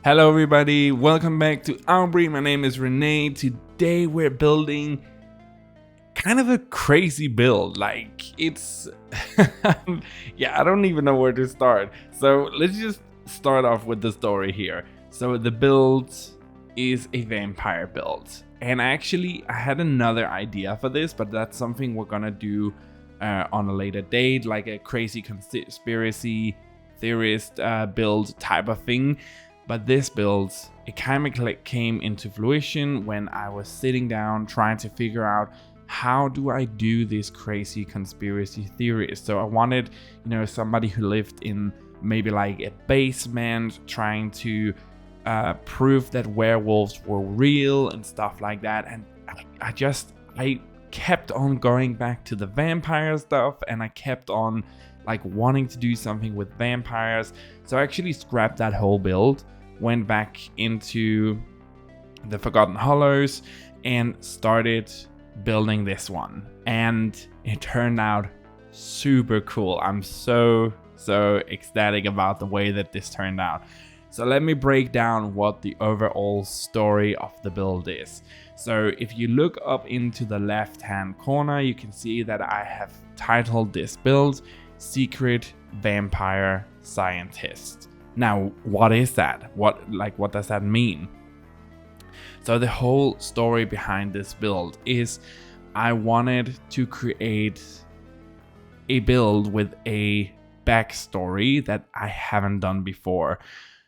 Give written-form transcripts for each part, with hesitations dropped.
Hello everybody, welcome back to Auvbri. My name is Renee. Today we're building kind of a crazy build. Like it's yeah, I don't even know where to start. So let's just start off with the story here. So the build is a vampire build. And actually I had another idea for this, but that's something we're gonna do on a later date, like a crazy conspiracy theorist build type of thing. But this build, it kind of came into fruition when I was sitting down trying to figure out how do I do this crazy conspiracy theories. So I wanted, somebody who lived in maybe like a basement trying to prove that werewolves were real and stuff like that. And I kept on going back to the vampire stuff, and I kept on like wanting to do something with vampires. So I actually scrapped that whole build, went back into the Forgotten Hollows and started building this one. And it turned out super cool. I'm so ecstatic about the way that this turned out. So let me break down what the overall story of the build is. So if you look up into the left hand corner, you can see that I have titled this build Secret Vampire Scientist. Now, what is that? What does that mean? So the whole story behind this build is I wanted to create a build with a backstory that I haven't done before.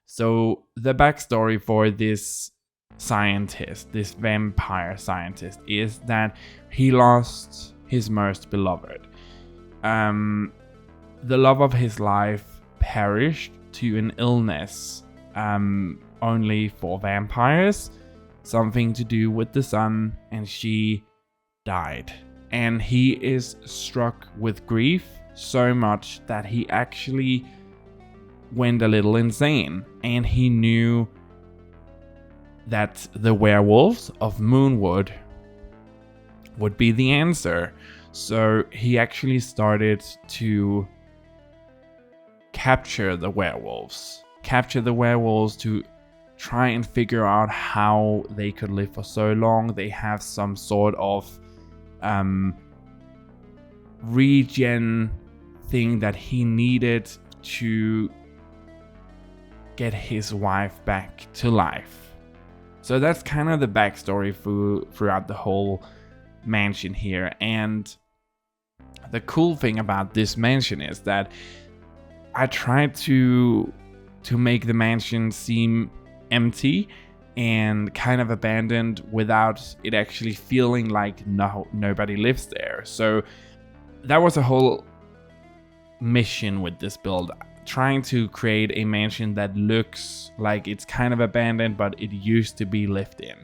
So the backstory for this scientist, this vampire scientist, is that he lost his most beloved. The love of his life perished to an illness only for vampires, something to do with the sun, and she died. And he is struck with grief so much that he actually went a little insane, and he knew that the werewolves of Moonwood would be the answer. So he actually started to capture the werewolves to try and figure out how they could live for so long. They have some sort of regen thing that he needed to get his wife back to life. So that's kind of the backstory throughout the whole mansion here. And the cool thing about this mansion is that I tried to make the mansion seem empty and kind of abandoned without it actually feeling like nobody lives there. So that was a whole mission with this build, trying to create a mansion that looks like it's kind of abandoned, but it used to be lived in.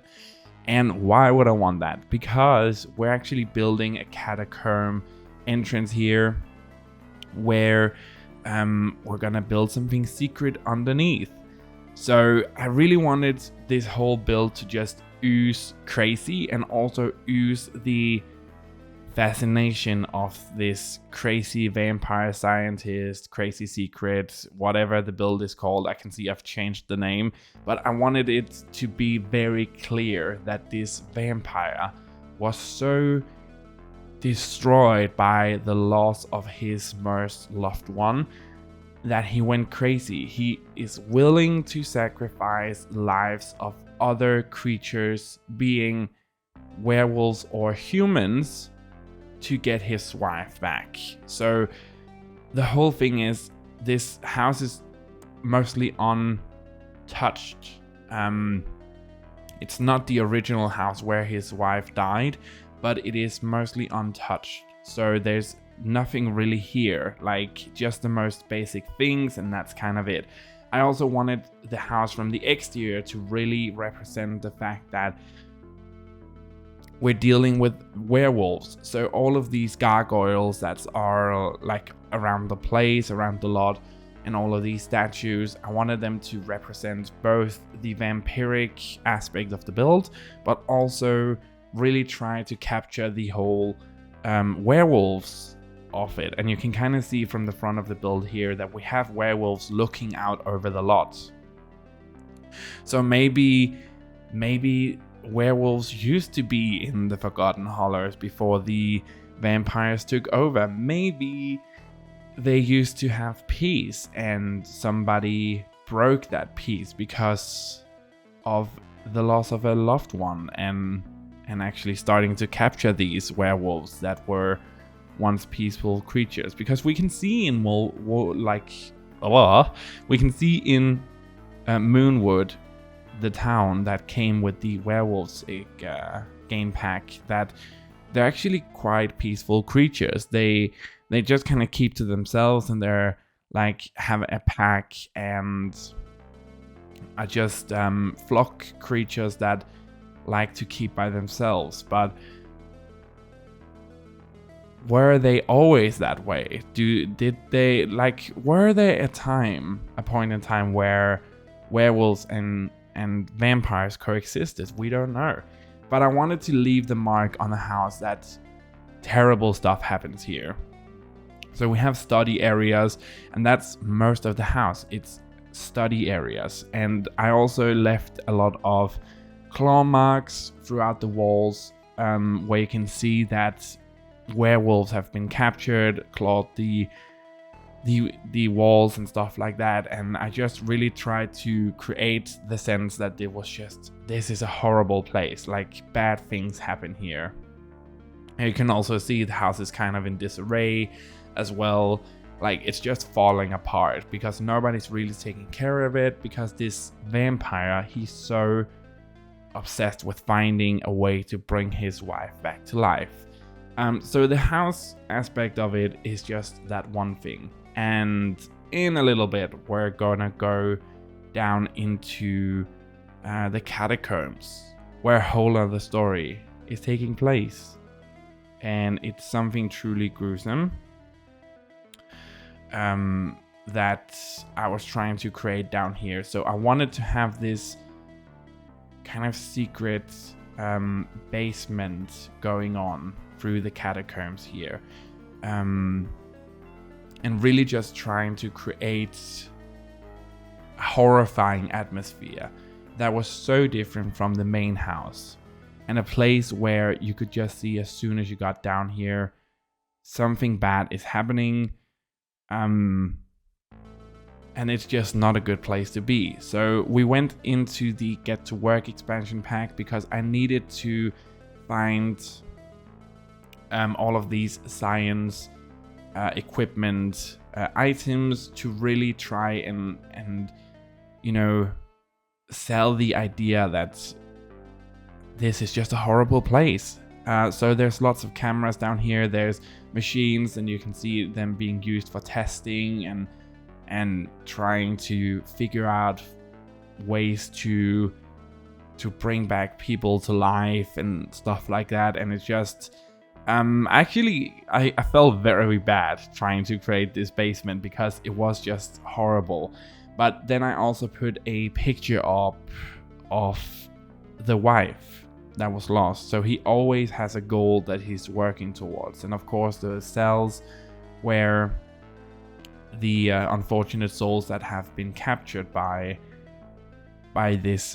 And why would I want that? Because we're actually building a catacomb entrance here where we're gonna build something secret underneath. So I really wanted this whole build to just ooze crazy and also ooze the fascination of this crazy vampire scientist, crazy secret, whatever the build is called. I can see I've changed the name, but I wanted it to be very clear that this vampire was so destroyed by the loss of his most loved one that he went crazy. He is willing to sacrifice lives of other creatures, being werewolves or humans, to get his wife back. So the whole thing is, this house is mostly untouched. It's not the original house where his wife died, but it is mostly untouched. So there's nothing really here, like just the most basic things, and that's kind of it. I also wanted the house from the exterior to really represent the fact that we're dealing with werewolves. So all of these gargoyles that are like around the place, around the lot, and all of these statues, I wanted them to represent both the vampiric aspect of the build, but also really try to capture the whole werewolves of it. And you can kind of see from the front of the build here that we have werewolves looking out over the lot. So maybe werewolves used to be in the Forgotten Hollows before the vampires took over. Maybe they used to have peace and somebody broke that peace because of the loss of a loved one, and actually starting to capture these werewolves that were once peaceful creatures. Because we can see in we can see in Moonwood, the town that came with the werewolves game pack, that they're actually quite peaceful creatures. They just kind of keep to themselves, and they're like have a pack and are just flock creatures that like to keep by themselves. But were they always that way? Were there a point in time where werewolves and vampires coexisted? We don't know. But I wanted to leave the mark on the house that terrible stuff happens here. So we have study areas, and that's most of the house. It's study areas. And I also left a lot of claw marks throughout the walls, where you can see that werewolves have been captured, clawed the walls and stuff like that. And I just really tried to create the sense that this is a horrible place, like bad things happen here. And you can also see the house is kind of in disarray as well, like it's just falling apart because nobody's really taking care of it, because this vampire, he's so obsessed with finding a way to bring his wife back to life. So the house aspect of it is just that one thing. And in a little bit, we're gonna go down into the catacombs, where a whole other story is taking place. And it's something truly gruesome that I was trying to create down here. So I wanted to have this kind of secret basement going on through the catacombs here, and really just trying to create a horrifying atmosphere that was so different from the main house, and a place where you could just see as soon as you got down here something bad is happening, and it's just not a good place to be. So we went into the Get to Work expansion pack because I needed to find all of these science equipment items to really try and sell the idea that this is just a horrible place. So there's lots of cameras down here, there's machines, and you can see them being used for testing and trying to figure out ways to bring back people to life and stuff like that. And it's just actually I felt very bad trying to create this basement because it was just horrible. But then I also put a picture up of the wife that was lost, so he always has a goal that he's working towards. And of course the cells where the unfortunate souls that have been captured by this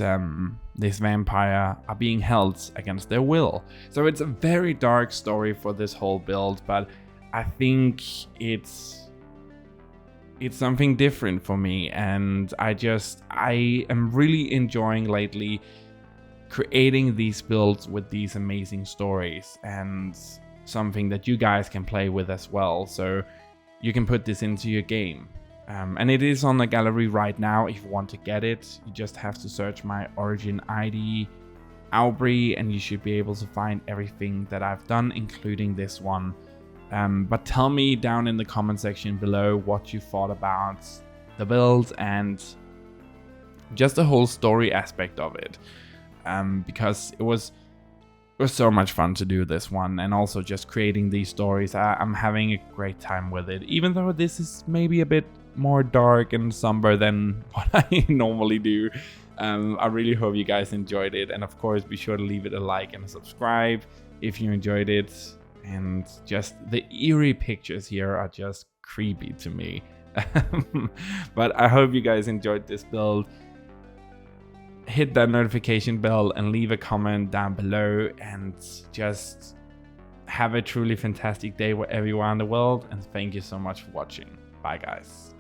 vampire are being held against their will. So it's a very dark story for this whole build, but I think it's something different for me, and I am really enjoying lately creating these builds with these amazing stories, and something that you guys can play with as well. So you can put this into your game. And it is on the gallery right now. If you want to get it, you just have to search my origin ID, Auvbri, and you should be able to find everything that I've done, including this one. But tell me down in the comment section below what you thought about the build and just the whole story aspect of it. Because it was so much fun to do this one, and also just creating these stories. I'm having a great time with it, even though this is maybe a bit more dark and somber than what I normally do. I really hope you guys enjoyed it, and of course be sure to leave it a like and a subscribe if you enjoyed it. And just the eerie pictures here are just creepy to me. But I hope you guys enjoyed this build. hit that notification bell and leave a comment down below, and just have a truly fantastic day wherever you are in the world. And thank you so much for watching. Bye guys.